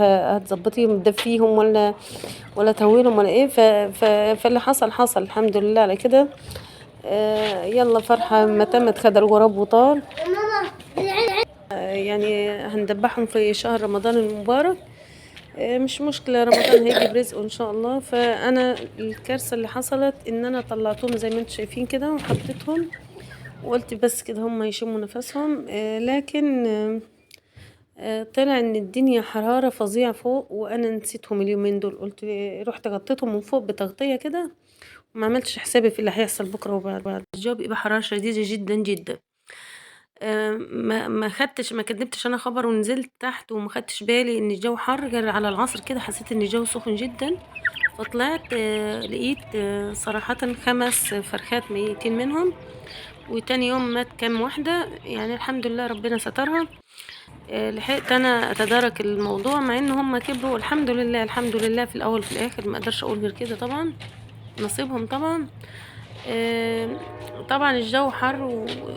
هتظبطيهم تدفيهم ولا تهويلهم ولا ايه فاللي حصل الحمد لله على كده. يلا فرحة ما تمت خد الغراب وطار. يعني هندبحهم في شهر رمضان المبارك. مش مشكلة، رمضان هيجي برزقه ان شاء الله. فانا الكارثة اللي حصلت ان انا طلعتهم زي ما انتم شايفين كده وحطيتهم وقلت بس كده هم يشموا نفسهم. لكن طلع ان الدنيا حرارة فظيعة فوق وانا نسيتهم اليومين دول. قلت رحت غطيتهم من فوق بتغطية كده وما عملتش حسابي في اللي هيحصل بكرة وبعد. الجو بيبقى حرارة شديدة جدا جدا. ما كدبتش انا خبر ونزلت تحت وما خدتش بالي ان الجو حر. غير على العصر كده حسيت ان الجو سخن جدا فطلعت لقيت صراحة 5 فرخات ميتين منهم. وتاني يوم مات كام واحدة، يعني الحمد لله ربنا سترها. لحقت انا اتدارك الموضوع مع ان هم كبروا. الحمد لله الحمد لله في الاول وفي الاخر ما اقدرش اقول غير كده. طبعا نصيبهم طبعا. طبعا الجو حر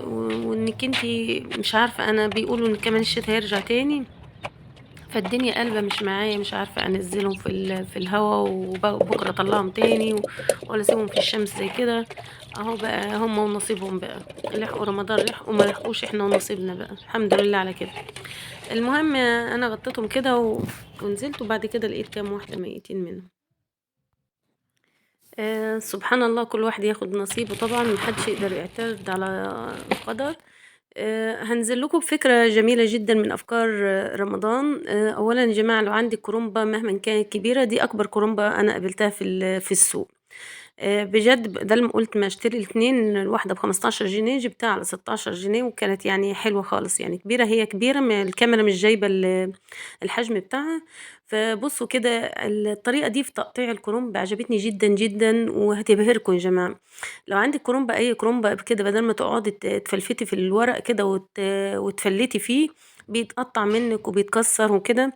وانك انتي مش عارفة. انا بيقولوا ان كمان الشتاء هيرجع تاني فالدنيا قلبة مش معايا. مش عارفة انزلهم في الهوا وبكرة اطلعهم تاني ولا اسيبهم في الشمس زي كده. اهو بقى هم ونصيبهم بقى. لحقوا رمضان لحقوا ما لحقوش احنا ونصيبنا بقى. الحمد لله على كده. المهم انا غطيتهم كده ونزلت وبعد كده لقيت كام واحدة ميتين منهم. سبحان الله كل واحد ياخد نصيبه. طبعا محدش يقدر يعترض على القدر. هنزل لكم بفكرة جميلة جدا من أفكار رمضان. أولا يا جماعة لو عندك كرومبة مهما كانت كبيرة، دي أكبر كرومبة أنا قابلتها في السوق. بجد بدل ما قلت ما اشتري الاتنين الواحدة ب15 جنيه جبتها على 16 جنيه وكانت يعني حلوة خالص. يعني كبيرة، هي كبيرة الكاميرا مش جايبة الحجم بتاعها. فبصوا كده الطريقة دي في تقطيع الكرنب عجبتني جدا جدا وهتبهركم يا جماعة. لو عندك كرنبة أي كرنبة كده بدل ما تقعدي تفلفتي في الورق كده وتفلتي فيه بيتقطع منك وبيتكسر وكده.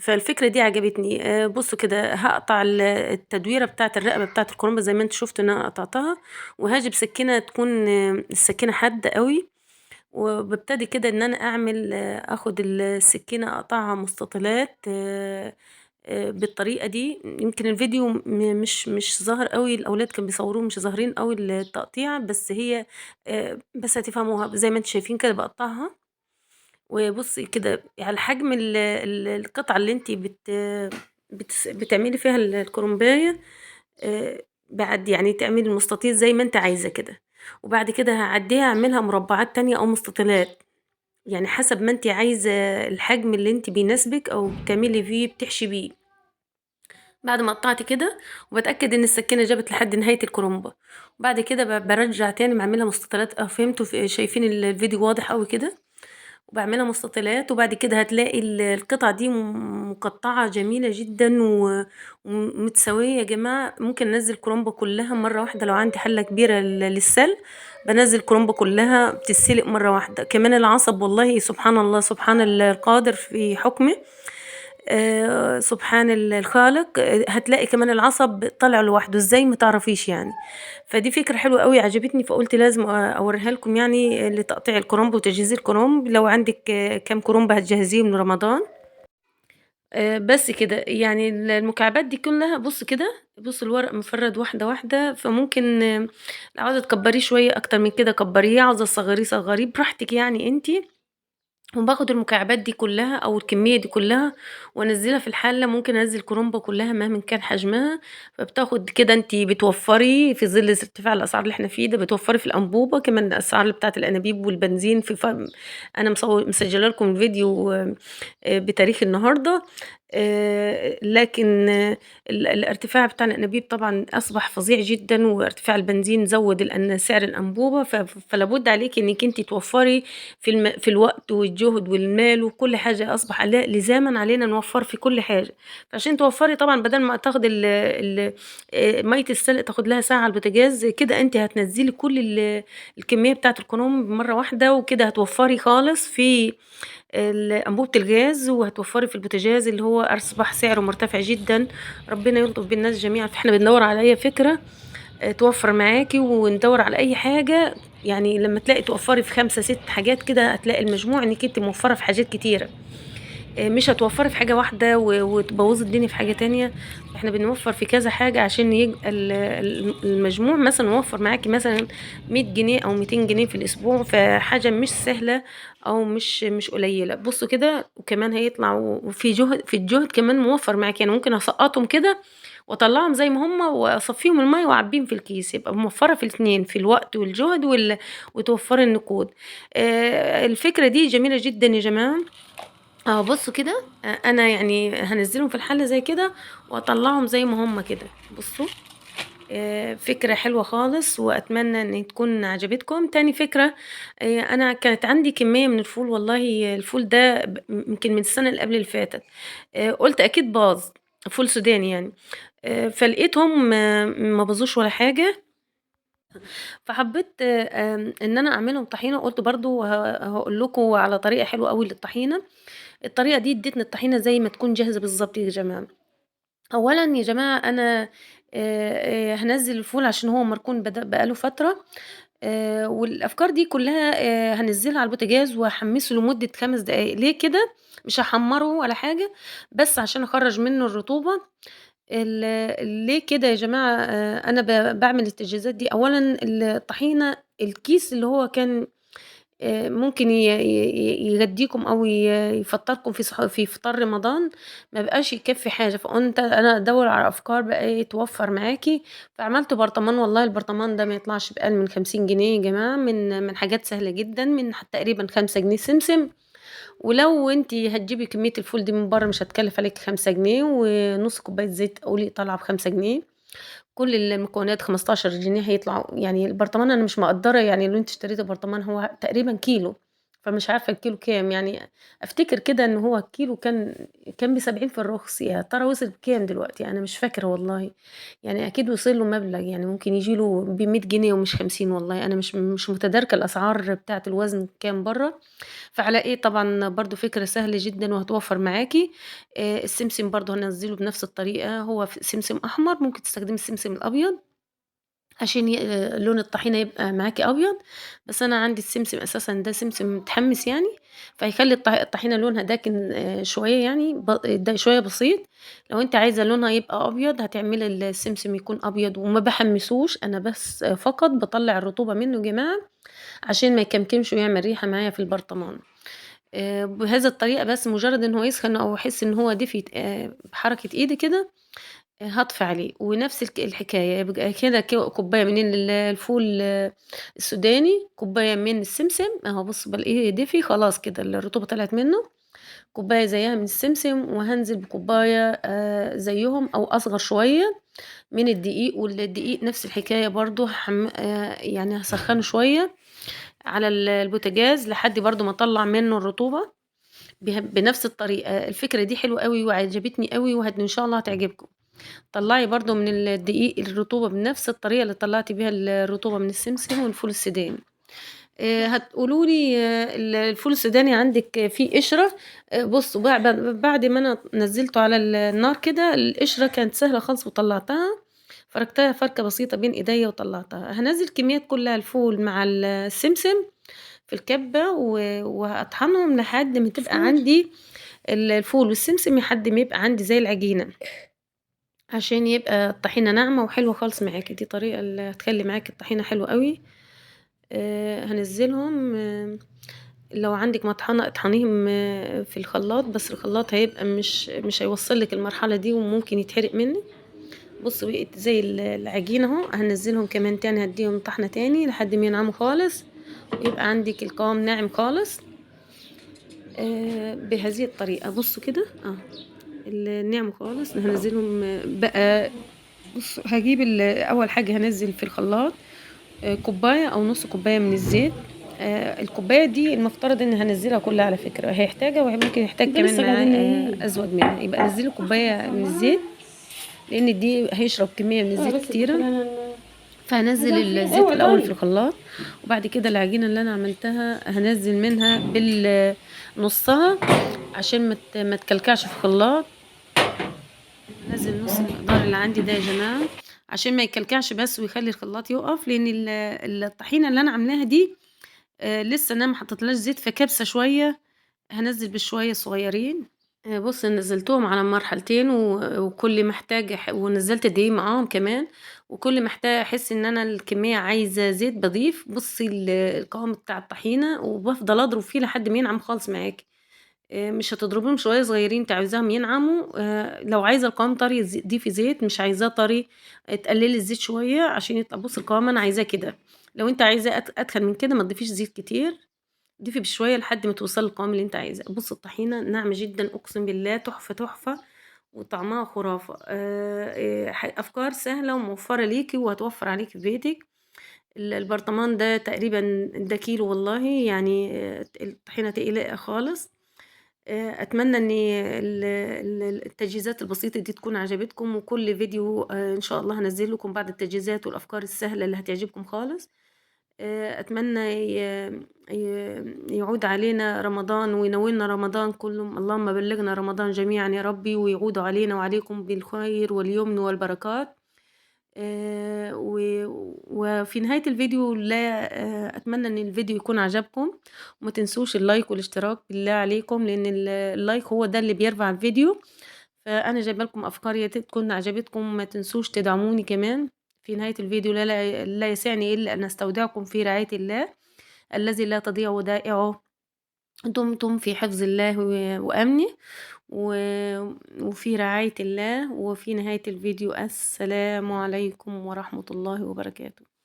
فالفكرة دي عجبتني. بصوا كده هقطع التدويرة بتاعة الرقبة بتاعة الكرنبة زي ما انتوا شفتوا ان انا قطعتها. وهاجي بسكينة تكون السكينة حادة قوي. وببتدي كده ان انا اعمل اخد السكينة اقطعها مستطيلات بالطريقة دي. يمكن الفيديو مش ظاهر قوي، الاولاد كانوا بيصوروه مش ظاهرين قوي التقطيع. بس هي بس هتفهموها زي ما انتوا شايفين كده بقطعها. وبصي كده على حجم القطعة اللي انتي بتعملي فيها الكرنباية. بعد يعني تعملي المستطيل زي ما انت عايزة كده. وبعد كده هعديها اعملها مربعات تانية او مستطيلات، يعني حسب ما انت عايزة الحجم اللي انت بيناسبك او بتعملي فيه بتحشي بيه. بعد ما قطعت كده وبتأكد ان السكينة جابت لحد نهاية الكرنبة. وبعد كده برجع تاني بعملها مستطيلات. فهمتوا شايفين الفيديو واضح قوي كده. وبعملها مستطيلات وبعد كده هتلاقي القطعة دي مقطعة جميلة جدا ومتساوية. يا جماعة ممكن انزل كرومبة كلها مرة واحدة. لو عندي حلة كبيرة للسلق بنزل كرومبة كلها بتتسلق مرة واحدة. كمان العصب والله سبحان الله سبحان القادر في حكمه. سبحان الخالق. هتلاقي كمان العصب طلع لوحده ازاي ما تعرفيش يعني. فدي فكرة حلوة قوي عجبتني فقلت لازم اوريها لكم يعني لتقطيع الكرنب وتجهيز الكرنب. لو عندك كام كرنب هتجهزيهم لرمضان. بس كده يعني المكعبات دي كلها. بص كده بص الورق مفرد واحدة واحدة. فممكن لو عاوزة تكبريه شوية اكتر من كده كبريه، عاوزة تصغريه براحتك يعني انتي. وباخد المكعبات دي كلها او الكمية دي كلها وانزلها في الحلة. ممكن انزل كرومبة كلها مهما كان حجمها. فبتاخد كده انتي بتوفري في ظل ارتفاع الاسعار اللي احنا فيه ده. بتوفري في الانبوبة كمان الاسعار بتاعة الانابيب والبنزين انا مسجله لكم الفيديو بتاريخ النهارده. لكن الارتفاع بتاع الانابيب طبعا اصبح فظيع جدا وارتفاع البنزين زود سعر الانبوبه. فلابد عليك انك انت توفري في الوقت والجهد والمال وكل حاجه. اصبح لزاما علينا نوفر في كل حاجه. فعشان توفري طبعا بدل ما تاخد ميه السلق تاخد لها ساعه على البوتاجاز كده انت هتنزلي كل الكميه بتاعه الكروم مره واحده. وكده هتوفري خالص في أنبوبة الغاز وهتوفري في البوتاجاز اللي هو أصبح سعره مرتفع جدا. ربنا يلطف بالناس جميعا. فاحنا بندور على أي فكرة توفر معاكي وندور على أي حاجة. يعني لما تلاقي توفري في 5 6 حاجات كده هتلاقي المجموع انك انت موفرة في حاجات كتيرة. مش هتوفّري في حاجة واحدة وتبوّظي الدنيا في حاجة تانية، إحنا بنوفّر في كذا حاجة عشان يبقى المجموع مثلًا وفّر معاكِ مثلًا 100 جنيه أو 200 جنيه في الأسبوع، فحاجة مش سهلة أو مش قليلة. بُصّوا كده وكمان هيطلع وفي في الجهد كمان موفّر معاكِ، يعني ممكن أسقّطهم كده وأطلّعهم زي ما هُم وأصفّيهم المَيّة وأعبّيهم في الكيس، يبقى موفّرة في الاتنين، في الوقت والجهد وتوفّري النقود. الفكرة دي جميلة جدًا يا جماعة. بُصّوا كده أنا يعني هانزّلهم في الحلة زي كده وأطلّعهم زي ما هُم كده، بُصّوا. فكرة حلوة خالص وأتمنى إن تكون عجبتكم. تاني فكرة، أنا كانت عندي كمية من الفول والله الفول ده يمكن من السنة اللي قبل اللي فاتت، قُلت أكيد باظ، فول سوداني يعني، فلقيتهم ما باظوش ولا حاجة، فحبيت إن أنا أعملهم طحينة، قُلت برضه هاقول لكم على طريقة حلوة أوي للطحينة. الطريقة دي ادّتني الطحينة زي ما تكون جاهزة بالضبط يا جماعة. أولًا يا جماعة أنا هانزّل الفول عشان هو مركون بقى له فترة، والأفكار دي كلّها هانزّلها على البوتاجاز وأحمّسه لمدة 5 دقايق، ليه كده؟ مش هاحمّره ولا حاجة، بس عشان أخرّج منه الرطوبة. ليه كده يا جماعة أنا باعمل التجهيزات دي؟ أولًا الطحينة الكيس اللي هو كان ممكن يغدّيكم أو يفطّركم في فطار رمضان، ما بقاش يكفّي حاجة، فقُلت أنا أدوّر على أفكار بقى إيه توفّر معاكِ، فعملت برطمان والله البرطمان ده ما يطلعش بأقل من 50 جنيه يا جماعة، من حاجات سهلة جدًا، من تقريبًا 5 جنيه سمسم، ولو أنتِ هتجيبي كمية الفول دي من برّه مش هتكلّف عليكِ 5 جنيه، ونُص كوباية زيت قولي طالعة ب5 جنيه. كل المكونات 15 جنيه هيطلعوا يعني البرطمان أنا مش مقدّرة يعني لو أنتِ اشتريتِ برطمان هو تقريبًا كيلو، فمش عارفة الكيلو كام، يعني أفتكر كده إن هو الكيلو كان ب70 في الرخص، يا ترى وصل بكام دلوقتي؟ أنا مش فاكرة والله، يعني أكيد وصل له مبلغ، يعني ممكن ييجي له ب100 جنيه ومش 50 والله، أنا مش متداركة الأسعار بتاعة الوزن كام برّه. فعلى إيه طبعًا برضه فكرة سهلة جدًا وهتوفّر معاكِ. السمسم برضه هانزّله بنفس الطريقة، هو سمسم أحمر، ممكن تستخدمي السمسم الأبيض عشان لون الطحينة يبقى معاكِ أبيض، بس أنا عندي السمسم أساسًا ده سمسم متحمّص يعني، فهيخلّي الطحينة لونها داكن شوية يعني شوية بسيط. لو أنتِ عايزة لونها يبقى أبيض هتعملي السمسم يكون أبيض وما باحمّصوش، أنا بس فقط باطلّع الرطوبة منه يا جماعة عشان ما يكمكمش ويعمل ريحة معايا في البرطمان. بهذا الطريقة بس مجرد إن هو يسخن أو أحس إن هو دِفي بحركة إيدي كده هاطفي عليه، ونفس الحكاية يبقى كده كوباية من الفول السوداني، كوباية من السمسم، أهو بُص بالاقيه دِفي خلاص كده الرطوبة طلعت منه، كوباية زيّها من السمسم، وهانزل بكوباية زيّهم أو أصغر شوية من الدقيق، والدقيق نفس الحكاية برضه يعني هاسخّنه شوية على البوتاجاز لحد برضه ما أطلّع منه الرطوبة بنفس الطريقة. الفكرة دي حلوة أوي وعجبتني أوي إن شاء الله هتعجبكم. طلّعي برضه من الدقيق الرطوبة بنفس الطريقة اللي طلّعتِ بيها الرطوبة من السمسم والفول السوداني. هتقولوا لي الفول السوداني عندِك فيه قشرة، بُصّوا بعد ما أنا نزّلته على النار كده، القشرة كانت سهلة خالص وطلّعتها، فركتها فركة بسيطة بين إيديّا وطلّعتها. هانزّل كميات كلّها الفول مع السمسم في الكبة وهاطحنهم لحد ما تبقى عندي الفول والسمسم لحد ما يبقى عندي زي العجينة. عشان يبقى الطحينة ناعمة وحلوة خالص معاكِ، دي طريقة اللي هتخلّي معاكِ الطحينة حلوة أوي. هانزّلهم لو عندِك مطحنة اطحنيهم في الخلاط، بس الخلاط هيبقى مش هيوصّل لِك المرحلة دي وممكن يتحرق منِّك. بُصّي بقت زي العجينة أهو، هانزّلهم كمان تاني هادّيهم طحنة تاني لحد ما ينعموا خالص، ويبقى عندِك القوام ناعم خالص بهذه الطريقة. بُصّوا كده ناعموا خالص هانزّلهم بقى. بُص هاجيب أول حاجة هانزّل في الخلاط كوباية أو نُص كوباية من الزيت، الكوباية دي المفترض إني هانزّلها كلّها على فكرة، هيحتاجها ممكن يحتاج ده كمان لسه معاه قاعدين نايمين. أزود منها، يبقى نزّلي كوباية من الزيت، لإن الدقيق هيشرب كمية من الزيت بس كنت كتيرة، انا فهانزّل عايزين الزيت اوعى الأول في طيب. الخلاط، وبعد كده العجينة اللي أنا عملتها هانزّل منها نُصّها عشان ما تكلكعش في الخلاط. هانزّل نُص المقدار اللي عندي ده يا جماعة، عشان ما يكلكعش بس ويخلّي الخلاط يُقف، لإن الطحينة اللي أنا عاملاها دي لسه أنا ما حطيتلهاش زيت فكابسة شوية، هانزّل بشوية صغيّرين. بُص نزّلتهم على مرحلتين وكل ما احتاج ونزّلت دقيق معاهم كمان، وكل ما أحس إن أنا الكمية عايزة زيت باضيف. بُصّي القوام بتاع الطحينة وبافضل أضرب فيه لحد ما ينعم خالص معاكِ. مش هتضربيهم شوية صغيرين، أنتِ عاوزاهم ينعموا. لو عايزة القوام طري ضيفي زيت، مش عايزاه طري تقللي الزيت شوية عشان يطلع. بُصّي القوام أنا عايزاه كده. لو أنتِ عايزاه أتخن من كده ما تضيفيش زيت كتير، ضيفي بشوية لحد ما توصلي للقوام اللي أنتِ عايزاه. بُصّي الطحينة ناعمة جدًا أقسم بالله تحفة، تحفة، وطعمها خرافة. أفكار سهلة وموفّرة ليكِ وهتوفّر عليكِ في بيتِك. البرطمان ده تقريبًا ده كيلو والله، يعني الطحينة تقيلة خالص. أتمنى إن التجهيزات البسيطة دي تكون عجبتكم، وكل فيديو إن شاء الله هانزّل لكم بعض التجهيزات والأفكار السهلة اللي هتعجبكم خالص. أتمنى يعود علينا رمضان وينولنا رمضان كله. اللهم بلغنا رمضان جميعًا يا ربي، ويعود علينا وعليكم بالخير واليمن والبركات. و وفي نهاية الفيديو لا أتمنى إن الفيديو يكون عجبكم، وما تنسوش اللايك والاشتراك بالله عليكم، لإن اللايك هو ده اللي بيرفع الفيديو. فأنا جايبة لكم أفكار يا ريت تكون عجبتكم. ما تنسوش تدعموني كمان. في نهاية الفيديو لا يسعني إلا أن أستودعكم في رعاية الله الذي لا تضيع ودائعه. دمتم في حفظ الله وأمنه و وفي رعاية الله. وفي نهاية الفيديو السلام عليكم ورحمة الله وبركاته.